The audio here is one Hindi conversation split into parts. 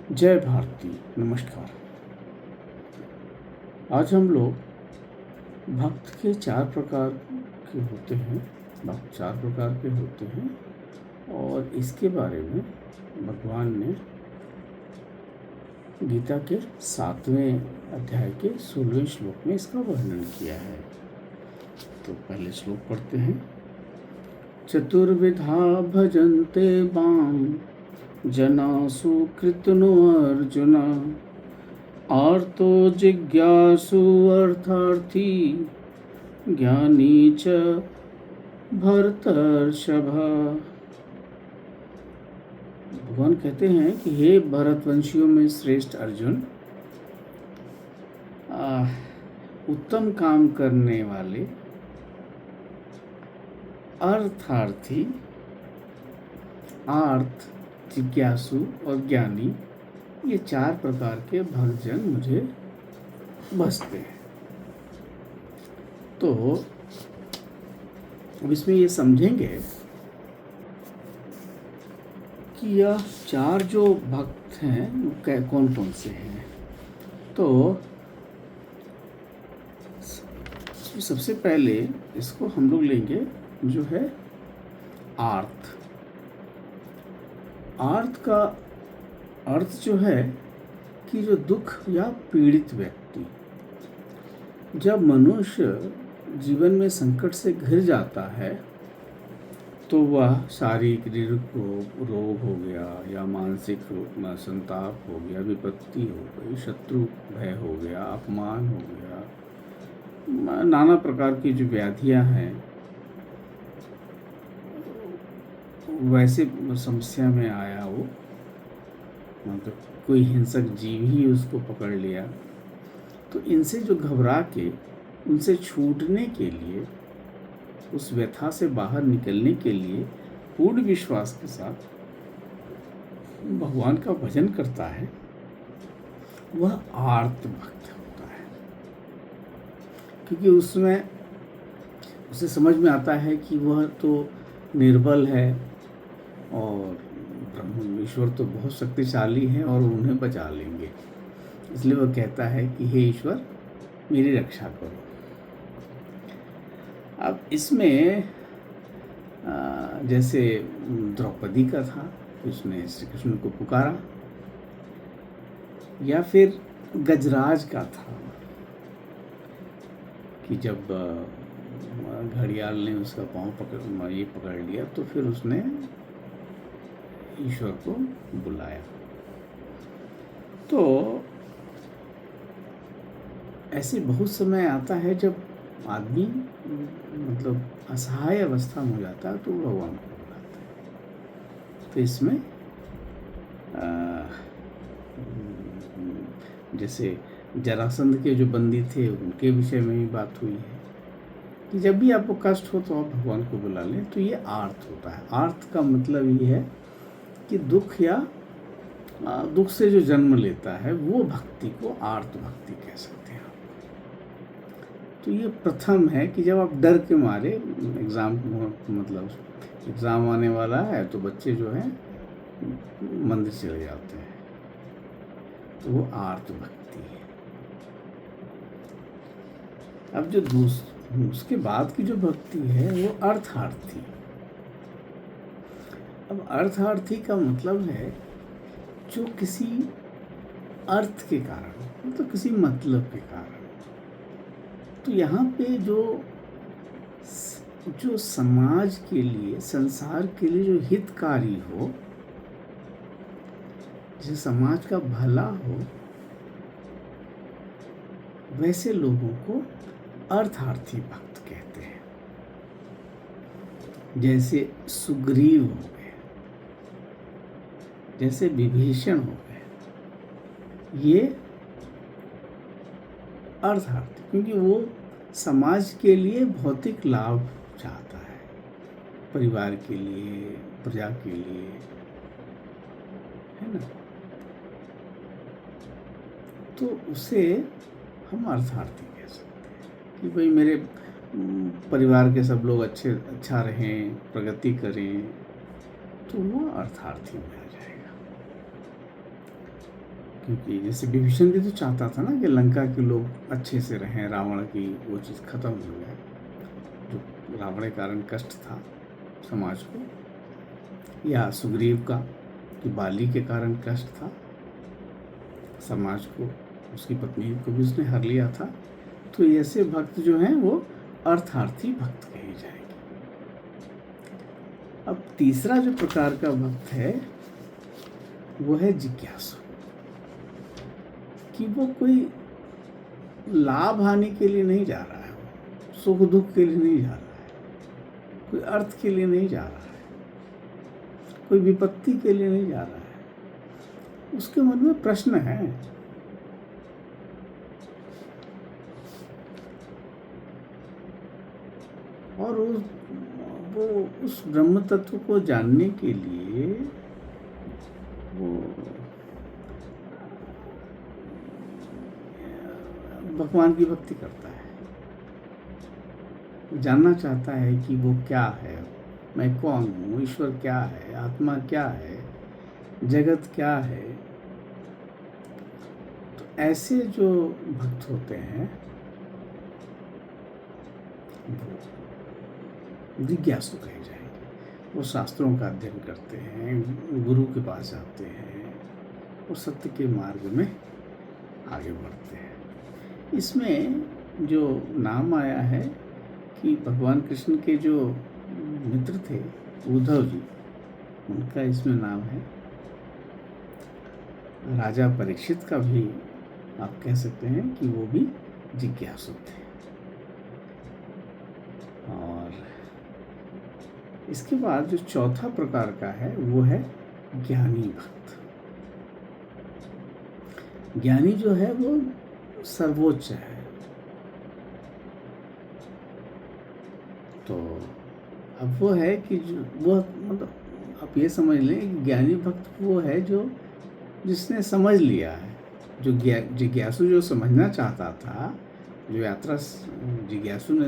जय भारती। नमस्कार। आज हम लोग भक्त के चार प्रकार के होते हैं। भक्त चार प्रकार के होते हैं और इसके बारे में भगवान ने गीता के 7वें अध्याय के 16वें श्लोक में इसका वर्णन किया है। तो पहले श्लोक पढ़ते हैं। चतुर्विधा भजन्ते मां जना सुकृतनो अर्जुन आर्तो जिज्ञासु अर्थार्थी ज्ञानी च भरतर्षभ। भगवान कहते हैं कि हे भरतवंशियों में श्रेष्ठ अर्जुन, उत्तम काम करने वाले, अर्थार्थी, आर्त, जिज्ञासु और ज्ञानी, ये चार प्रकार के भक्तजन मुझे बसते हैं। तो अब इसमें ये समझेंगे कि यह चार जो भक्त हैं वो कौन कौन से हैं। तो सबसे पहले इसको हम लोग लेंगे जो है आर्त। आर्त का अर्थ जो है कि जो दुख या पीड़ित व्यक्ति, जब मनुष्य जीवन में संकट से घिर जाता है तो वह शारीरिक रोग हो गया या मानसिक संताप हो गया, विपत्ति हो गई, शत्रु भय हो गया, अपमान हो गया, नाना प्रकार की जो व्याधियां हैं, वैसे समस्या में आया वो, मतलब कोई हिंसक जीव ही उसको पकड़ लिया, तो इनसे जो घबरा के उनसे छूटने के लिए, उस व्यथा से बाहर निकलने के लिए पूर्ण विश्वास के साथ भगवान का भजन करता है, वह आर्त भक्त होता है। क्योंकि उसमें उसे समझ में आता है कि वह तो निर्बल है और ब्रह्म ईश्वर तो बहुत शक्तिशाली हैं और उन्हें बचा लेंगे। इसलिए वह कहता है कि हे ईश्वर, मेरी रक्षा करो। अब इसमें जैसे द्रौपदी का था, उसने श्री कृष्ण को पुकारा, या फिर गजराज का था कि जब घड़ियाल ने उसका पाँव पकड़ लिया तो फिर उसने ईश्वर को बुलाया। तो ऐसे बहुत समय आता है जब आदमी मतलब असहाय अवस्था में हो जाता है तो भगवान को बुलाता है। तो इसमें जैसे जरासंध के जो बंदी थे उनके विषय में भी बात हुई है कि जब भी आपको कष्ट हो तो आप भगवान को बुला लें। तो ये आर्त होता है। आर्त का मतलब ये है कि दुख या दुख से जो जन्म लेता है वो भक्ति को आर्त भक्ति कह सकते हैं। तो ये प्रथम है कि जब आप डर के मारे एग्ज़ाम आने वाला है तो बच्चे जो हैं मंदिर चले जाते हैं, तो वो आर्त भक्ति है। अब जो उसके बाद की जो भक्ति है वो अर्थार्थी। अब अर्थार्थी का मतलब है जो किसी अर्थ के कारण, मतलब किसी मतलब के कारण। तो यहाँ पे जो समाज के लिए, संसार के लिए जो हितकारी हो, जिसे समाज का भला हो, वैसे लोगों को अर्थार्थी भक्त कहते हैं। जैसे सुग्रीव हो गए, जैसे विभीषण हो गए, ये अर्थार्थी, क्योंकि वो समाज के लिए भौतिक लाभ चाहता है, परिवार के लिए, प्रजा के लिए, है ना। तो उसे हम अर्थार्थी कह सकते हैं कि भाई मेरे परिवार के सब लोग अच्छा रहें, प्रगति करें, तो वो अर्थार्थी में आ जाएगा। क्योंकि जैसे विभीषण भी तो चाहता था ना कि लंका के लोग अच्छे से रहें, रावण की वो चीज़ खत्म हो जाए, जो रावण के कारण कष्ट था समाज को, या सुग्रीव का कि बाली के कारण कष्ट था समाज को, उसकी पत्नी को भी उसने हर लिया था। तो ऐसे भक्त जो हैं वो अर्थार्थी भक्त कहे जाएंगे। अब तीसरा जो प्रकार का भक्त है वो है जिज्ञासु, कि वो कोई लाभ हानि के लिए नहीं जा रहा है, वो सुख दुख के लिए नहीं जा रहा है, कोई अर्थ के लिए नहीं जा रहा है, कोई विपत्ति के लिए नहीं जा रहा है, उसके मन में प्रश्न है। और वो उस ब्रह्म तत्व को जानने के लिए वो भगवान की भक्ति करता है, जानना चाहता है कि वो क्या है, मैं कौन हूँ, ईश्वर क्या है, आत्मा क्या है, जगत क्या है। तो ऐसे जो भक्त होते हैं वो जिज्ञासु कहे जाएंगे। वो शास्त्रों का अध्ययन करते हैं, गुरु के पास जाते हैं और सत्य के मार्ग में आगे बढ़ते हैं। इसमें जो नाम आया है कि भगवान कृष्ण के जो मित्र थे उद्धव जी, उनका इसमें नाम है। राजा परीक्षित का भी आप कह सकते हैं कि वो भी जिज्ञासु थे। और इसके बाद जो चौथा प्रकार का है वो है ज्ञानी भक्त। ज्ञानी जो है वो सर्वोच्च है। तो अब वो है कि जो वो मतलब आप ये समझ लें कि ज्ञानी भक्त वो है जो जिसने समझ लिया है, जो जिज्ञासु जो समझना चाहता था, जो यात्रा जिज्ञासु ने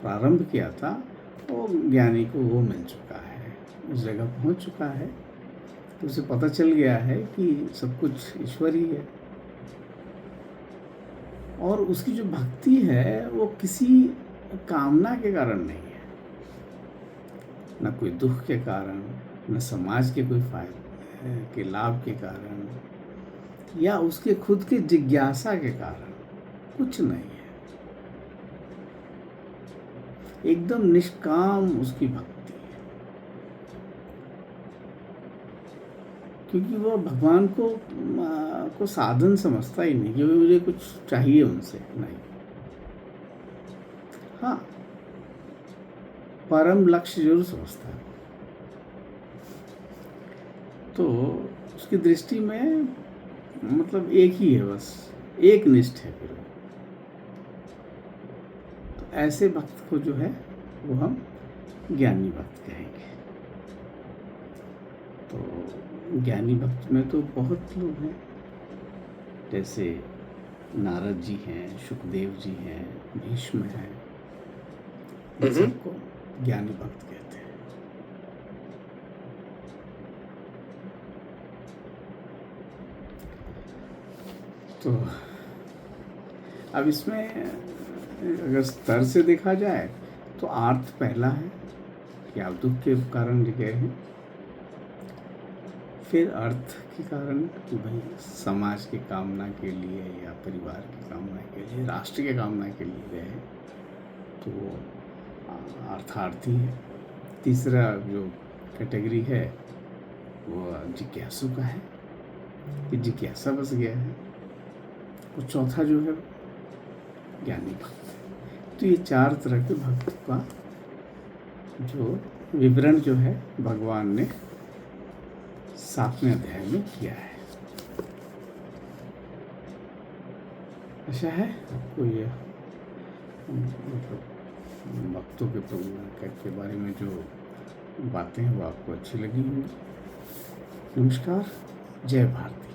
प्रारंभ किया था, वो ज्ञानी को वो मिल चुका है, उस जगह पहुंच चुका है। तो उसे पता चल गया है कि सब कुछ ईश्वर ही है। और उसकी जो भक्ति है वो किसी कामना के कारण नहीं है, न कोई दुख के कारण, न समाज के कोई फायदे के लाभ के कारण, या उसके खुद के जिज्ञासा के कारण, कुछ नहीं है। एकदम निष्काम उसकी भक्ति है, क्योंकि वो भगवान को साधन समझता ही नहीं कि मुझे कुछ चाहिए उनसे, नहीं। हाँ, परम लक्ष्य जरूर समझता है। तो उसकी दृष्टि में मतलब एक ही है, बस एक निष्ठ है। फिर तो ऐसे भक्त को जो है वो हम ज्ञानी भक्त कहेंगे। तो ज्ञानी भक्त में तो बहुत लोग हैं, जैसे नारद जी हैं, सुखदेव जी हैं, भीष्म हैं, इन सबको ज्ञानी भक्त कहते हैं। तो अब इसमें अगर स्तर से देखा जाए तो अर्थ पहला है कि आप दुख के कारण गए हैं, फिर अर्थ के कारण कि भाई समाज की कामना के लिए या परिवार की कामना के लिए, राष्ट्र की कामना के लिए गए हैं, तो वो अर्थार्थी है। तीसरा जो कैटेगरी है वो जिज्ञासु का है कि जिज्ञासा बस गया है। और चौथा जो है ज्ञानी भक्त। तो ये चार तरह के भक्त का जो विवरण जो है भगवान ने 7वें अध्याय में किया है। अच्छा है आपको ये भक्तों के बारे में जो बातें हैं वो आपको अच्छी लगी होंगी। नमस्कार, जय भारती।